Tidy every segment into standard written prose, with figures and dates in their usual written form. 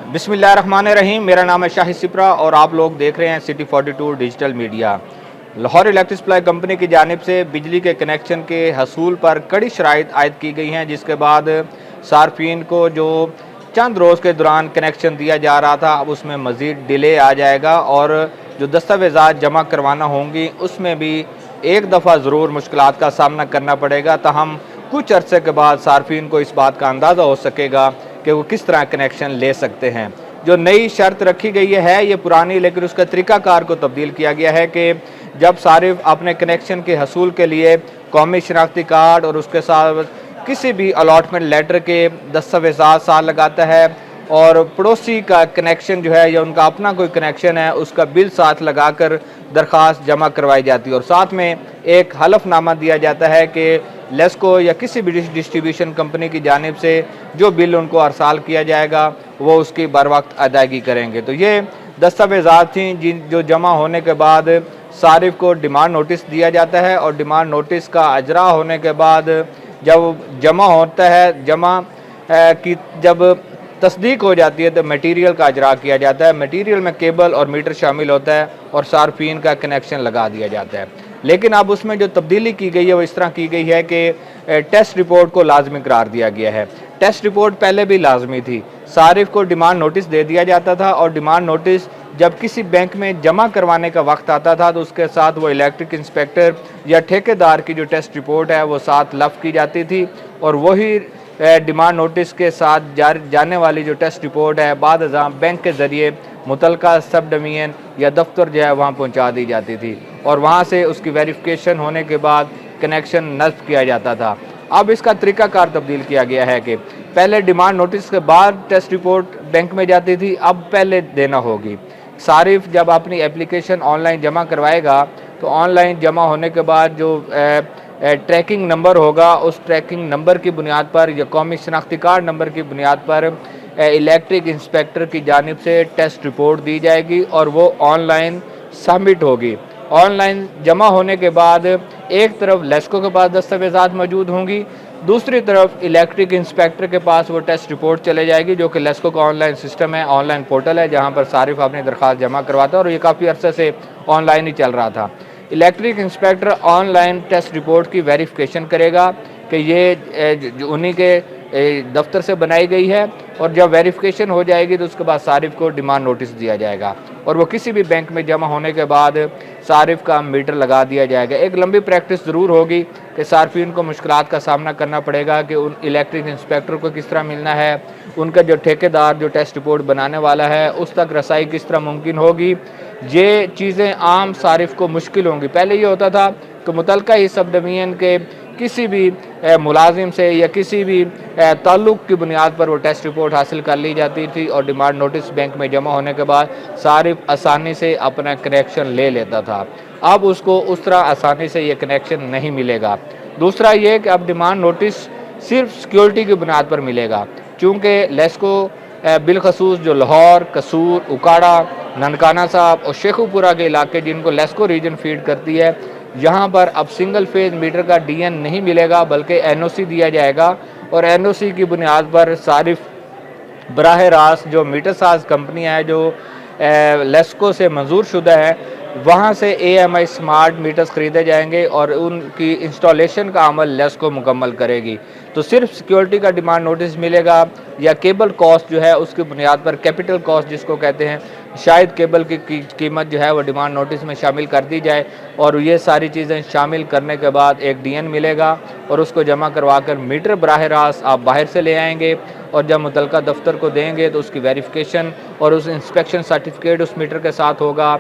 बिस्मिल्लाहिर्रहमानिर्रहीम। मेरा नाम है शाहिद सिप्रा और आप लोग देख रहे हैं city 42 digital media. Lahore electric supply company की जानिब से बिजली के कनेक्शन के हसूल पर कड़ी शराइत आयद की गई हैं, जिसके बाद सार्फिन को जो चंद रोज़ के दौरान कनेक्शन दिया जा रहा था, अब उसमें मज़ीद डिले आ जाएगा और जो दस्तावेज़ात जमा करवाना होंगी उसमें भी एक दफ़ा ज़रूर मुश्किलात का सामना करना पड़ेगा। ताहम कुछ अरसे के बाद सार्फिन को इस बात का अंदाज़ा हो सकेगा कि वो किस तरह कनेक्शन ले सकते हैं। जो नई शर्त रखी गई है ये पुरानी, लेकिन उसका तरीक़ाकार को तब्दील किया गया है कि जब सारिफ अपने कनेक्शन के हसूल के लिए कौमी शनाख्ती कार्ड और उसके साथ किसी भी अलॉटमेंट लेटर के दस्तावेज़ात साथ लगाता है और पड़ोसी का कनेक्शन जो है या उनका अपना कोई कनेक्शन है उसका बिल साथ लगाकर दरख्वास्त जमा करवाई जाती है और साथ में एक हलफनामा दिया जाता है कि लेस्को या किसी भी डिस्ट्रीब्यूशन कंपनी की जानिब से जो बिल उनको अरसाल किया जाएगा वो उसकी बर वक्त अदायगी करेंगे। तो ये दस्तावेज़ात थी जिन जो जमा होने के बाद सारिफ को डिमांड नोटिस दिया जाता है और डिमांड नोटिस का अजरा होने के बाद जब जमा होता है, जमा की जब तस्दीक हो जाती है तो मटेरियल का अजरा किया जाता है। मटेरियल में केबल और मीटर शामिल होता है और सार्फिन का कनेक्शन लगा दिया जाता है। लेकिन अब उसमें जो तब्दीली की गई है वो इस तरह की गई है कि टेस्ट रिपोर्ट को लाजमी करार दिया गया है। टेस्ट रिपोर्ट पहले भी लाजमी थी। सारिफ को डिमांड नोटिस दे दिया जाता था और डिमांड नोटिस जब किसी बैंक में जमा करवाने का वक्त आता था तो उसके साथ वो इलेक्ट्रिक इंस्पेक्टर या ठेकेदार की जो टेस्ट रिपोर्ट है वो साथ लफ की जाती थी और वही डिमांड नोटिस के साथ जाने वाली जो टेस्ट रिपोर्ट है बाद बैंक के ज़रिए मुतलका सब डिवीजन या दफ्तर जो है वहाँ पहुँचा दी जाती थी और वहाँ से उसकी वेरिफिकेशन होने के बाद कनेक्शन नस्ब किया जाता था। अब इसका तरीक़ाकार तब्दील किया गया है कि पहले डिमांड नोटिस के बाद टेस्ट रिपोर्ट बैंक में जाती थी, अब पहले देना होगी। सारिफ जब अपनी एप्लीकेशन ऑनलाइन जमा करवाएगा तो ऑनलाइन जमा होने के बाद जो ट्रैकिंग नंबर होगा उस ट्रैकिंग नंबर की बुनियाद पर या कौमी शनाख्ती कार्ड नंबर की बुनियाद पर इलेक्ट्रिक इंस्पेक्टर की जानिब से टेस्ट रिपोर्ट दी जाएगी और वो ऑनलाइन सबमिट होगी। ऑनलाइन जमा होने के बाद एक तरफ लेस्को के पास दस्तावेज़ात मौजूद होंगी, दूसरी तरफ इलेक्ट्रिक इंस्पेक्टर के पास वो टेस्ट रिपोर्ट चले जाएगी जो कि लेस्को का ऑनलाइन सिस्टम है, ऑनलाइन पोर्टल है जहाँ पर सारिफ अपनी दरख्वास्त जमा करवाता है और ये काफ़ी अरसे से ऑनलाइन ही चल रहा था। Electric inspector online test report की वेरिफिकेशन करेगा कि ये उन्हीं के दफ्तर से बनाई गई है और जब वेरिफिकेशन हो जाएगी तो उसके बाद सारिफ को डिमांड नोटिस दिया जाएगा और वो किसी भी बैंक में जमा होने के बाद सारिफ का मीटर लगा दिया जाएगा। एक लंबी प्रैक्टिस ज़रूर होगी कि सार्फिन को मुश्किलात का सामना करना पड़ेगा कि उन इलेक्ट्रिक इंस्पेक्टर को किस तरह मिलना है, उनका जो ठेकेदार जो टेस्ट रिपोर्ट बनाने वाला है उस तक रसाई किस तरह मुमकिन होगी। ये चीज़ें आम सारिफ को मुश्किल होंगी। पहले ये होता था कि मुतलका ही सब डिवीजन के किसी भी मुलाजिम से या किसी भी ताल्लुक़ की बुनियाद पर वो टेस्ट रिपोर्ट हासिल कर ली जाती थी और डिमांड नोटिस बैंक में जमा होने के बाद सारिफ आसानी से अपना कनेक्शन ले लेता था। अब उसको उस तरह आसानी से ये कनेक्शन नहीं मिलेगा। दूसरा ये कि अब डिमांड नोटिस सिर्फ सिक्योरिटी की बुनियाद पर मिलेगा, चूँकि लेस्को बिलखसूस जो लाहौर, कसूर, उकाड़ा, ननकाना साहब और शेखुपुरा के इलाके जिनको लेस्को रीजन फीड करती है, यहाँ पर अब सिंगल फेज मीटर का डीएन नहीं मिलेगा बल्कि एनओसी दिया जाएगा और एनओसी की बुनियाद पर सारिफ बराह रास्त जो मीटर साज कंपनियाँ हैं जो लेस्को से मंजूर शुदा है वहाँ से AMI स्मार्ट मीटर्स ख़रीदे जाएंगे और उनकी इंस्टॉलेशन का अमल लेस्को मुकम्मल करेगी। तो सिर्फ सिक्योरिटी का डिमांड नोटिस मिलेगा या केबल कॉस्ट जो है उसकी बुनियाद पर कैपिटल कॉस्ट जिसको कहते हैं, शायद केबल की कीमत जो है वो डिमांड नोटिस में शामिल कर दी जाए और ये सारी चीज़ें शामिल करने के बाद एक डीएन मिलेगा और उसको जमा करवा कर मीटर बराह रास्त आप बाहर से ले आएंगे और जब मुतलका दफ्तर को देंगे तो उसकी वेरिफिकेशन और उस इंस्पेक्शन सर्टिफिकेट उस मीटर के साथ होगा,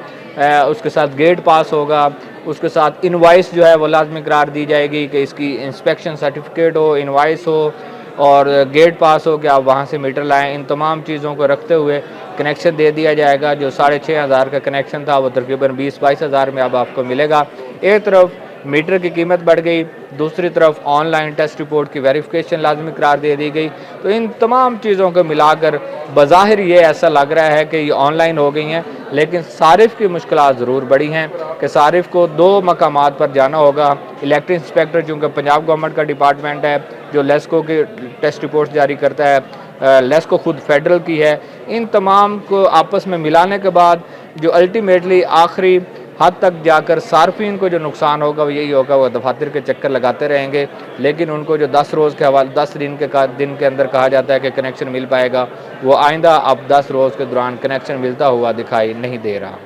उसके साथ गेट पास होगा, उसके साथ इनवाइस जो है वो लाजमी करार दी जाएगी कि इसकी इंस्पेक्शन सर्टिफिकेट हो, इनवाइस हो और गेट पास हो कि आप वहाँ से मीटर लाएं। इन तमाम चीज़ों को रखते हुए कनेक्शन दे दिया जाएगा। जो 6,500 का कनेक्शन था वो तकरीबन 20-22 हज़ार में अब आपको मिलेगा। एक तरफ मीटर की कीमत बढ़ गई, दूसरी तरफ ऑनलाइन टेस्ट रिपोर्ट की वेरिफिकेशन लाजमी करार दे दी गई। तो इन तमाम चीज़ों को मिलाकर बज़ाहिर ये ऐसा लग रहा है कि ये ऑनलाइन हो गई हैं, लेकिन सारिफ की मुश्किलात ज़रूर बड़ी हैं कि सारिफ को 2 मकामात पर जाना होगा। इलेक्ट्रिक इंस्पेक्टर चूँकि पंजाब गवर्नमेंट का डिपार्टमेंट है जो लेस्को के टेस्ट रिपोर्ट जारी करता है, लेस्को खुद फेडरल की है। इन तमाम को आपस में मिलाने के बाद जो अल्टीमेटली आखिरी हद तक जाकर सार्फिन को जो नुकसान होगा वो यही होगा, वो दफातर के चक्कर लगाते रहेंगे, लेकिन उनको जो 10 रोज़ के हवाले 10 दिन के अंदर कहा जाता है कि कनेक्शन मिल पाएगा, वो आइंदा अब 10 रोज़ के दौरान कनेक्शन मिलता हुआ दिखाई नहीं दे रहा।